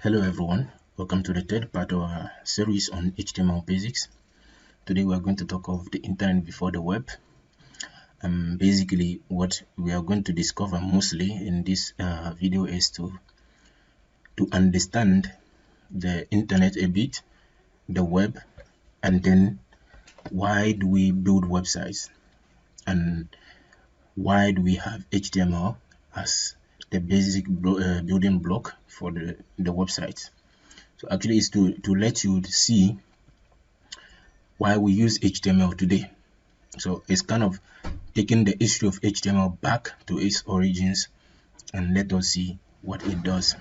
Hello everyone, welcome to the third part of our series on HTML basics. Today we are going to talk of the internet before the web. Basically what we are going to discover mostly in this video is to understand the internet a bit, the web, and then why do we build websites and why do we have HTML as the basic building block for the website. So actually it's to let you see why we use HTML today. So it's kind of taking the history of HTML back to its origins and let us see what it does.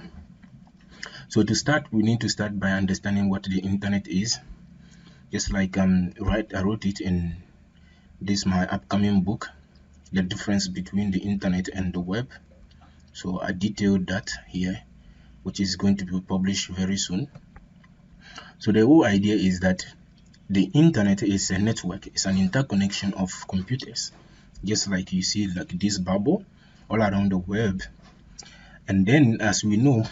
So to start, we need to start by understanding what the internet is. Just like I wrote it in this my upcoming book, the difference between the internet and the web. So I detailed that here, which is going to be published very soon. So the whole idea is that the internet is a network, it's an interconnection of computers, just like you see like this bubble all around the web. And then as we know,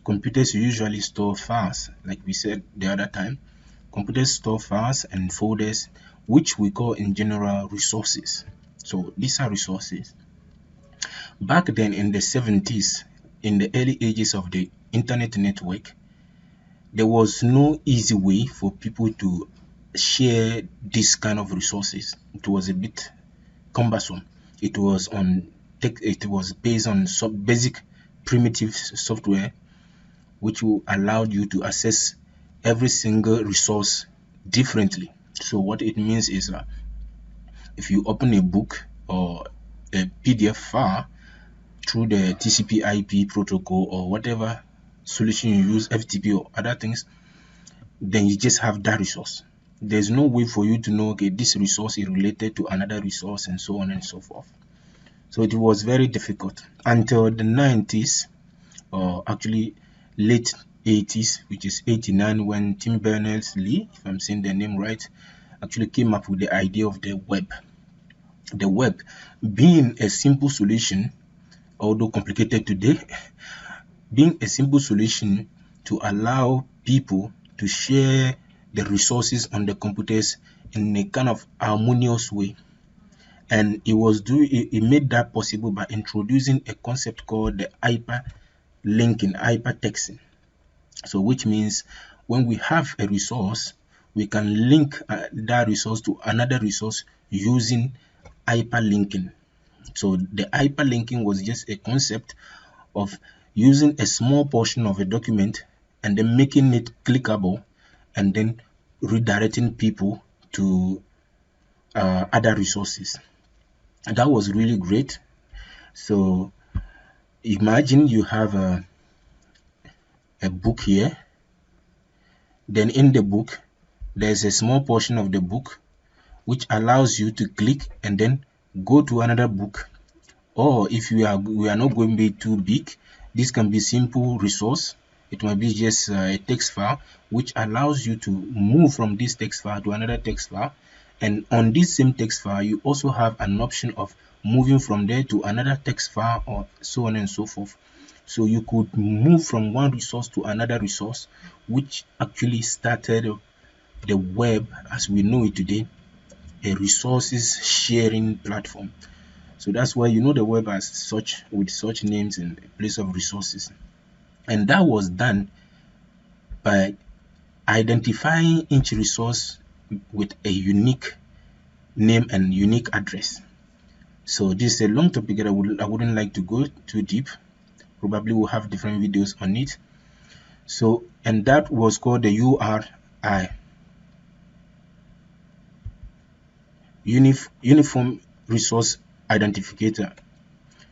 computers usually store files, like we said the other time. Computers store files and folders, which we call in general resources. So these are resources. Back then in the 70s, in the early ages of the internet network, there was no easy way for people to share this kind of resources. It was a bit cumbersome. It was based on basic primitive software which will allow you to access every single resource differently. So what it means is if you open a book or a PDF file through the TCP/IP protocol or whatever solution you use, FTP or other things, then you just have that resource. There's no way for you to know, okay, this resource is related to another resource and so on and so forth. So it was very difficult until the 90s, or actually late 80s, which is 89, when Tim Berners-Lee, if I'm saying the name right, actually came up with the idea of the web. The web being a simple solution, although complicated today, being a simple solution to allow people to share the resources on the computers in a kind of harmonious way. And it made that possible by introducing a concept called the hyperlinking, hypertexting. So which means when we have a resource, we can link that resource to another resource using hyperlinking. So the hyperlinking was just a concept of using a small portion of a document and then making it clickable and then redirecting people to other resources. And that was really great. So imagine you have a book here, then in the book there's a small portion of the book which allows you to click and then go to another book. Or if we are not going to be too big, this can be simple resource. It might be just a text file which allows you to move from this text file to another text file, and on this same text file you also have an option of moving from there to another text file or so on and so forth. So you could move from one resource to another resource, which actually started the web as we know it today, a resources sharing platform. So that's why you know the web as such, with such names in place of resources. And that was done by identifying each resource with a unique name and unique address. So this is a long topic that I wouldn't like to go too deep. Probably we'll have different videos on it. So, and that was called the URI, Uniform Resource Identifier.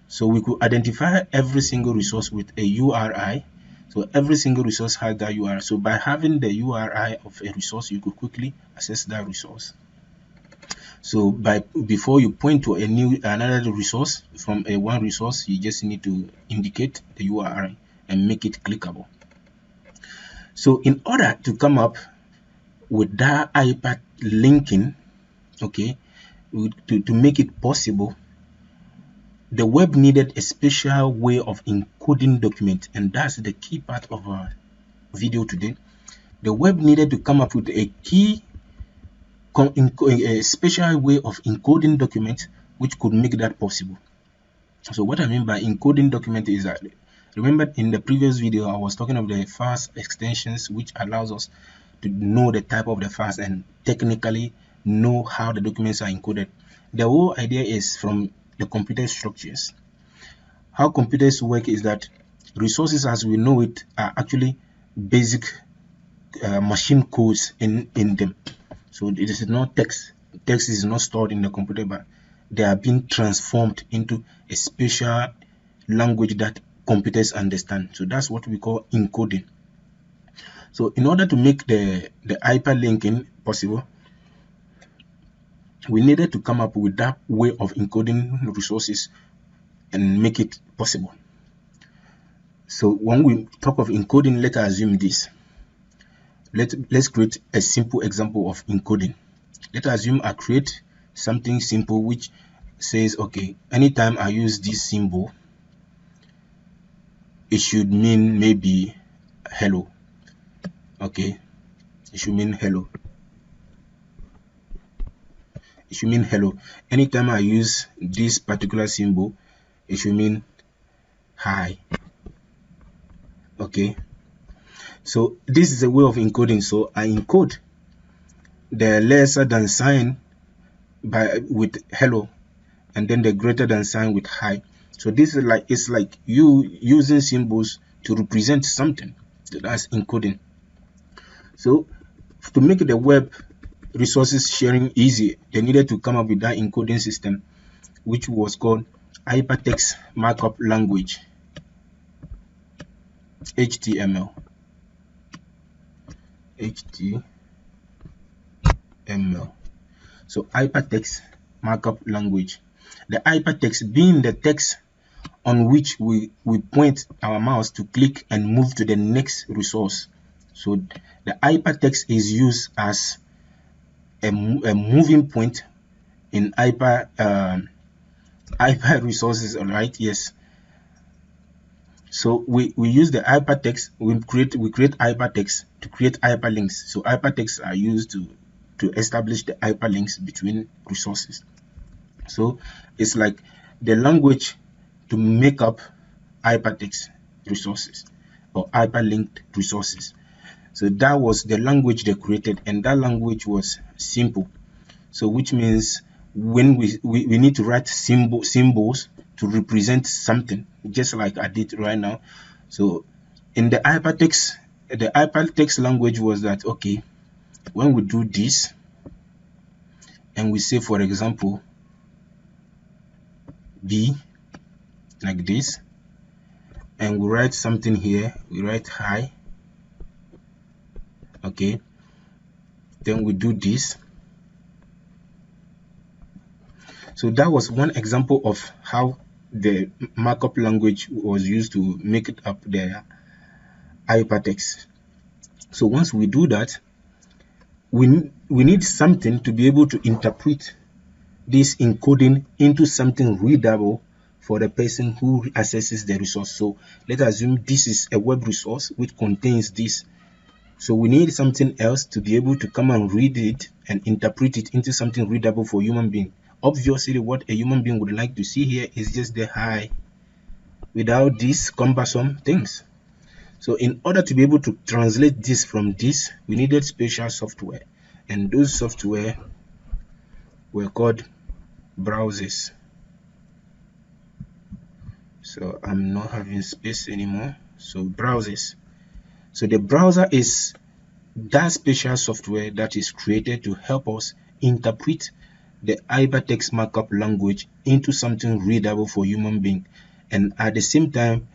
So we could identify every single resource with a URI. So every single resource has that URI. So by having the URI of a resource, you could quickly access that resource. So before you point to another resource from one resource, you just need to indicate the URI and make it clickable. So in order to come up with that hyperlinking, okay, to make it possible, the web needed a special way of encoding documents, and that's the key part of video today, the web needed to come up with a a special way of encoding documents which could make that possible. So what I mean by encoding document is that, remember in the previous video I was talking of the fast extensions, which allows us to know the type of the fast and technically know how the documents are encoded. The whole idea is from the computer structures. How computers work is that resources as we know it are actually basic machine codes in them. So it is not text. Text is not stored in the computer, but they are being transformed into a special language that computers understand. So that's what we call encoding. So in order to make the hyperlinking possible, we needed to come up with that way of encoding resources and make it possible. So when we talk of encoding, let's assume this. Let's create a simple example of encoding. Let's assume I create something simple which says, okay, anytime I use this symbol, it should mean maybe hello. Okay, it should mean hello. It should mean hello. Anytime I use this particular symbol, it should mean hi. Okay, so this is a way of encoding. So I encode the lesser than sign with hello, and then the greater than sign with hi. So this is like, it's like you using symbols to represent something. So that's encoding. So to make the web resources sharing easy, they needed to come up with that encoding system, which was called Hypertext Markup Language, HTML. So Hypertext Markup Language. The hypertext being the text on which we point our mouse to click and move to the next resource. So the hypertext is used as a moving point in hyper resources. All right, yes. So we use the hypertext. We create hypertext to create hyperlinks. So hypertexts are used to establish the hyperlinks between resources. So it's like the language to make up hypertext resources or hyperlinked resources. So that was the language they created, and that language was simple. So which means when we need to write symbols to represent something, just like I did right now. So in the hypertext language was that, okay, when we do this and we say, for example, B, like this, and we write something here, we write hi, okay, then we do this. So that was one example of how the markup language was used to make it up the hypertext. So once we do that, we need something to be able to interpret this encoding into something readable for the person who accesses the resource. So let's assume this is a web resource which contains this. So we need something else to be able to come and read it and interpret it into something readable for human being. Obviously, what a human being would like to see here is just the hi without these cumbersome things. So in order to be able to translate this from this, we needed special software, and those software were called browsers. So I'm not having space anymore. So browsers. So the browser is that special software that is created to help us interpret the hypertext markup language into something readable for human being. And at the same time,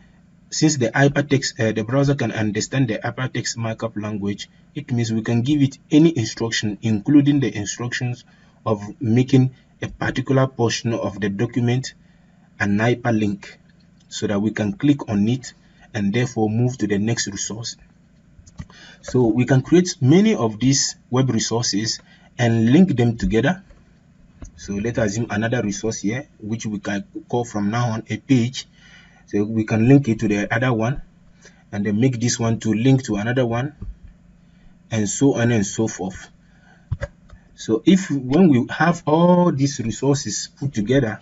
since the hypertext, the browser can understand the hypertext markup language, it means we can give it any instruction, including the instructions of making a particular portion of the document an hyperlink, so that we can click on it and therefore move to the next resource. So we can create many of these web resources and link them together. So let us assume another resource here, which we can call from now on a page. So we can link it to the other one, and then make this one to link to another one, and so on and so forth. So when we have all these resources put together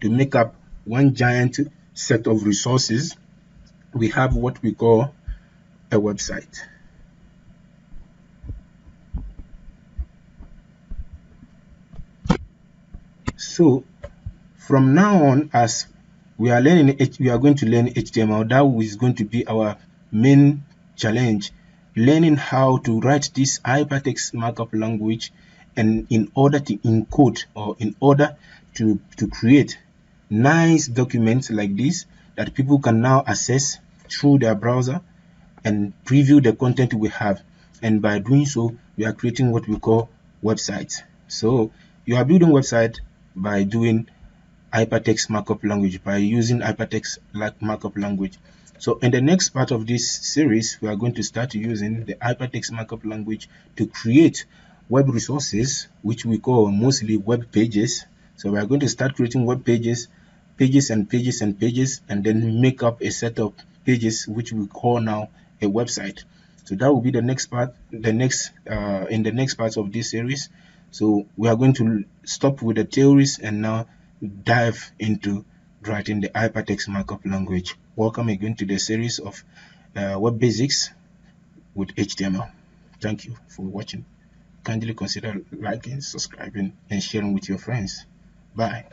to make up one giant set of resources, we have what we call a website. So from now on, as we are going to learn HTML. That is going to be our main challenge, learning how to write this hypertext markup language, and in order to encode, or in order to create nice documents like this that people can now access through their browser and preview the content we have. And by doing so, we are creating what we call websites. So you are building website by doing hypertext markup language, by using hypertext markup language. So in the next part of this series, we are going to start using the hypertext markup language to create web resources, which we call mostly web pages. So we are going to start creating web pages, and pages, and then make up a set of pages which we call now a website. So that will be the next part, in the next part of this series. So we are going to stop with the theories and now dive into writing the hypertext markup language. Welcome again to the series of web basics with HTML. Thank you for watching. Kindly consider liking, subscribing, and sharing with your friends. Bye.